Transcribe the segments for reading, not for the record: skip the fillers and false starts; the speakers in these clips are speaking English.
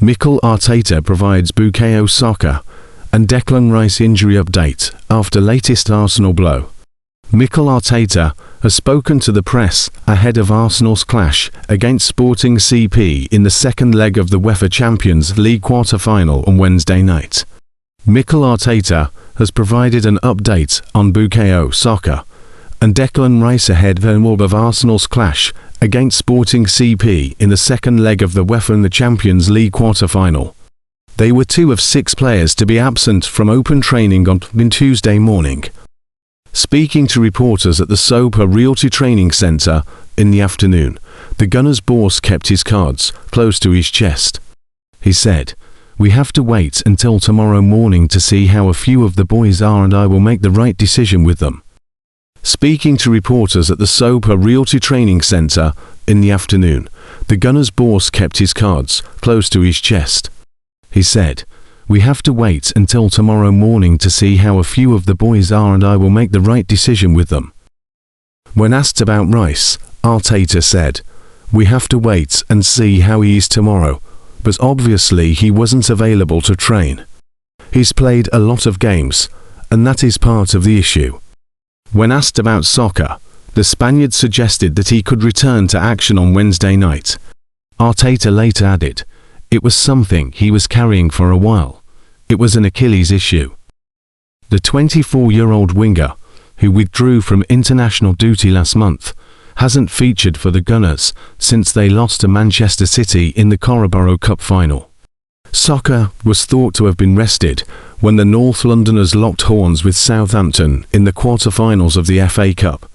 Mikel Arteta provides Bukayo Saka and Declan Rice injury update after latest Arsenal blow. Mikel Arteta has spoken to the press ahead of Arsenal's clash against Sporting CP in the second leg of the UEFA Champions League quarter-final on Wednesday night. Mikel Arteta has provided an update on Bukayo Saka and Declan Rice ahead of Arsenal's clash against Sporting CP in the second leg of the UEFA and the Champions League quarter-final. They were two of 6 players to be absent from open training on Tuesday morning. Speaking to reporters at the Soper Realty Training Centre in the afternoon, the Gunners' boss kept his cards close to his chest. He said, "We have to wait until tomorrow morning to see how a few of the boys are, and I will make the right decision with them." Speaking to reporters at the Soper Realty Training Centre in the afternoon, the Gunners' boss kept his cards close to his chest. He said, "We have to wait until tomorrow morning to see how a few of the boys are, and I will make the right decision with them." When asked about Rice, Arteta said, "We have to wait and see how he is tomorrow, but obviously he wasn't available to train. He's played a lot of games, and that is part of the issue." When asked about Saka, the Spaniard suggested that he could return to action on Wednesday night. Arteta later added, "It was something he was carrying for a while. It was an Achilles issue." The 24-year-old winger, who withdrew from international duty last month, hasn't featured for the Gunners since they lost to Manchester City in the Carabao Cup final. Saka was thought to have been rested when the North Londoners locked horns with Southampton in the quarter-finals of the FA Cup.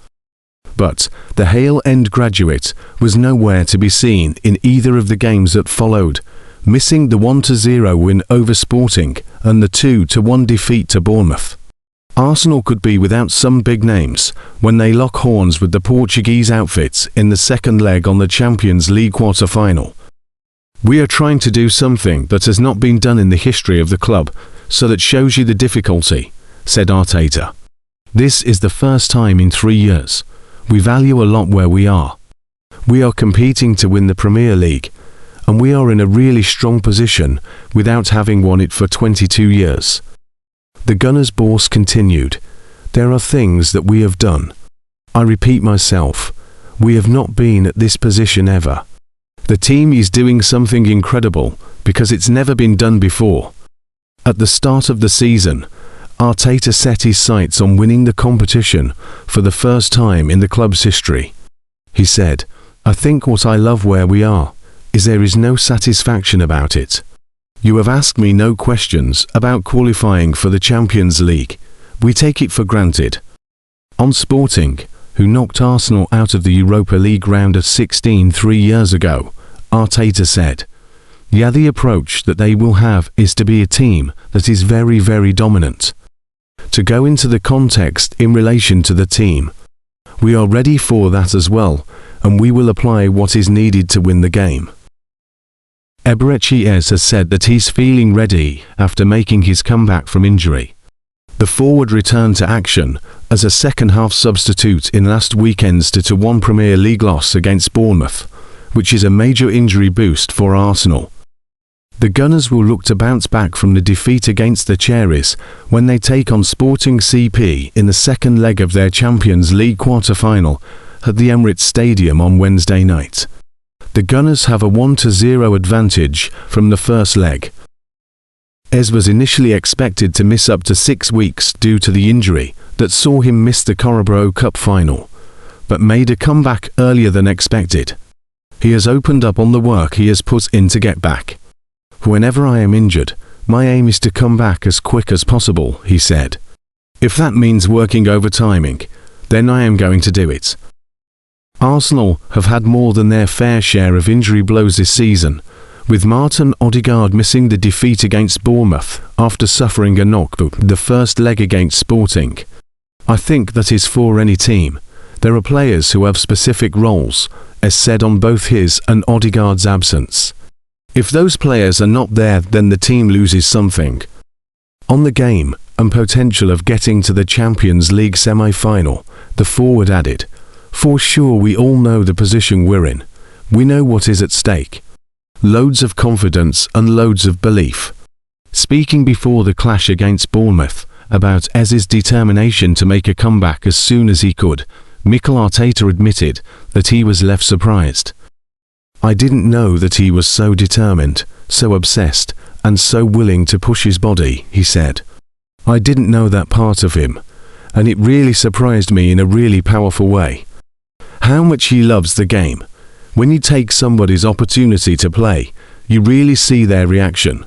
But the Hale End graduate was nowhere to be seen in either of the games that followed, missing the 1-0 win over Sporting and the 2-1 defeat to Bournemouth. Arsenal could be without some big names when they lock horns with the Portuguese outfits in the second leg on the Champions League quarter-final. "We are trying to do something that has not been done in the history of the club, so that shows you the difficulty," said Arteta. "This is the first time in 3 years. We value a lot where we are. We are competing to win the Premier League, and we are in a really strong position without having won it for 22 years. The Gunners' boss continued, "There are things that we have done. I repeat myself, we have not been at this position ever. The team is doing something incredible because it's never been done before." At the start of the season, Arteta set his sights on winning the competition for the first time in the club's history. He said, "I think what I love where we are is there is no satisfaction about it. You have asked me no questions about qualifying for the Champions League. We take it for granted." On Sporting, who knocked Arsenal out of the Europa League round of 16 3 years ago, Arteta said, "Yeah, the approach that they will have is to be a team that is very, very dominant. To go into the context in relation to the team, we are ready for that as well, and we will apply what is needed to win the game." Eberechi has said that he's feeling ready after making his comeback from injury. The forward returned to action as a second-half substitute in last weekend's 2-1 Premier League loss against Bournemouth, which is a major injury boost for Arsenal. The Gunners will look to bounce back from the defeat against the Cherries when they take on Sporting CP in the second leg of their Champions League quarter-final at the Emirates Stadium on Wednesday night. The Gunners have a 1-0 advantage from the first leg. Ez was initially expected to miss up to 6 weeks due to the injury that saw him miss the Carabao Cup final, but made a comeback earlier than expected. He has opened up on the work he has put in to get back. "Whenever I am injured, my aim is to come back as quick as possible," he said. "If that means working overtiming, then I am going to do it." Arsenal have had more than their fair share of injury blows this season, with Martin Odegaard missing the defeat against Bournemouth after suffering a knock the first leg against Sporting. "I think that is for any team. There are players who have specific roles," as said on both his and Odegaard's absence. "If those players are not there, then the team loses something." On the game and potential of getting to the Champions League semi-final, the forward added, "For sure we all know the position we're in. We know what is at stake. Loads of confidence and loads of belief. Speaking before the clash against Bournemouth about Ez's determination to make a comeback as soon as he could, Mikel Arteta admitted that he was left surprised. "I didn't know that he was so determined, so obsessed, and so willing to push his body," he said. "I didn't know that part of him, and it really surprised me in a really powerful way. How much he loves the game. When you take somebody's opportunity to play, you really see their reaction.